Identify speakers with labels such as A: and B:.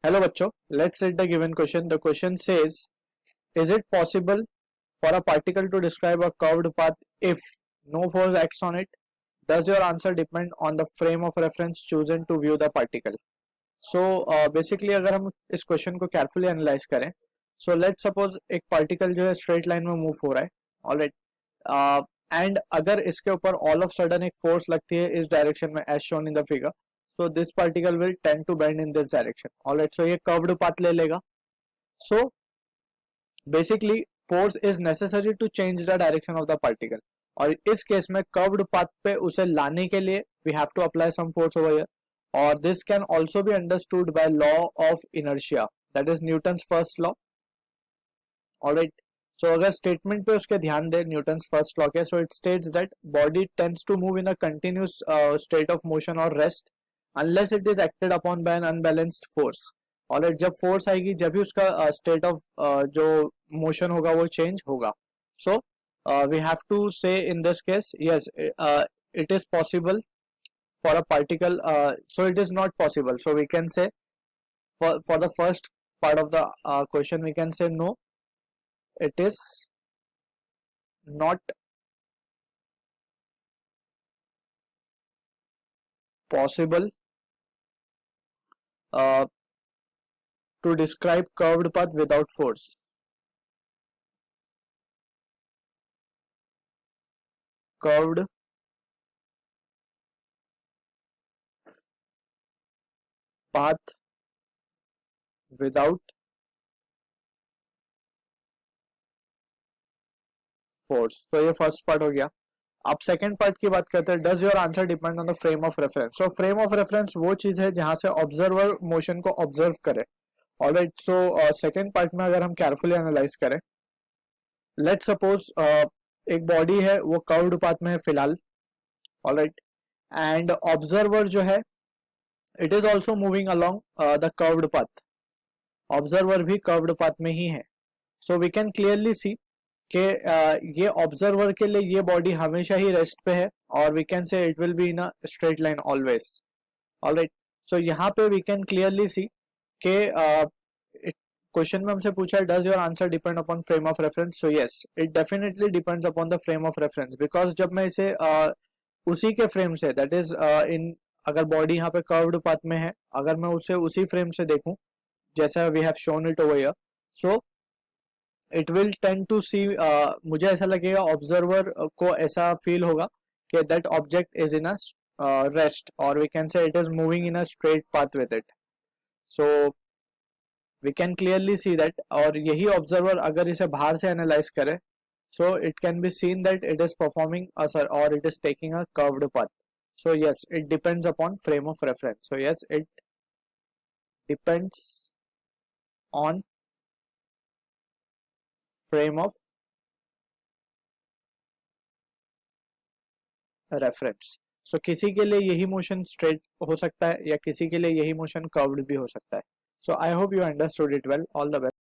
A: Hello बच्चों, let's read the given question. The question says, is it possible for a particle to describe a curved path if no force acts on it? Does your answer depend on the frame of reference chosen to view the particle? So basically अगर हम इस question को carefully analyze करें, so let's suppose एक particle जो है straight line में move हो रहा है, alright, and अगर इसके ऊपर all of sudden एक force लगती है इस direction में as shown in the figure, so this particle will tend to bend in this direction. Alright, so ये curved path ले लेगा. So basically force is necessary to change the direction of the particle. और इस case में curved path पे उसे लाने के लिए we have to apply some force over here. Or this can also be understood by law of inertia, that is Newton's first law. Alright, so अगर statement पे उसके ध्यान दे Newton's first law के, so it states that body tends to move in a continuous state of motion or rest unless it is acted upon by an unbalanced force. Alright, जब force आएगी जब भी उसका state of जो motion होगा वो change होगा. So we have to say in this case, yes, it is possible for a particle, so it is not possible. So we can say for the first part of the question we can say no, it is not possible to describe curved path without force. Curved path without force. तो ये first part हो गया. अब second part की बात करते हैं. Does your answer depend on the frame of reference. So frame of reference वो चीज है जहां से ऑब्जर्वर मोशन को ऑब्जर्व करे. ऑलराइट, सो सेकंड पार्ट में अगर हम केयरफुली एनालाइज करें, लेट्स सपोज एक बॉडी है वो कर्व्ड पाथ में है फिलहाल. ऑलराइट, एंड ऑब्जर्वर जो है it is also moving along the curved path. Observer भी कर्व्ड पाथ में ही है. So we can clearly see कि ये ऑब्जर्वर के लिए ये बॉडी हमेशा ही रेस्ट पे है और we can say it will be in a straight line always. Alright, so यहाँ पे वी कैन क्लियरली सी कि क्वेश्चन में हमसे पूछा है does your answer depend upon frame of reference. So yes, it definitely depends upon the frame of reference, because जब मैं इसे उसी के फ्रेम से, दैट इज इन, अगर बॉडी यहाँ पे कर्व्ड पाथ में है, अगर मैं उसे उसी फ्रेम से देखूं जैसा we have shown it over here, so it will tend to see, मुझे ऐसा लगेगा ऑब्जर्वर को ऐसा फील होगा कि that object is in a rest, और we can say it is moving in a straight path with it. So we can clearly see that, और यही ऑब्जर्वर अगर इसे बाहर से एनालाइज करे, so it can be seen that it is performing असर और it is taking a curved path. So yes, it depends upon frame of reference. So yes, it depends on frame of reference. So किसी के लिए यही motion straight हो सकता है या किसी के लिए यही motion curved भी हो सकता है. So I hope you understood it well. All the best.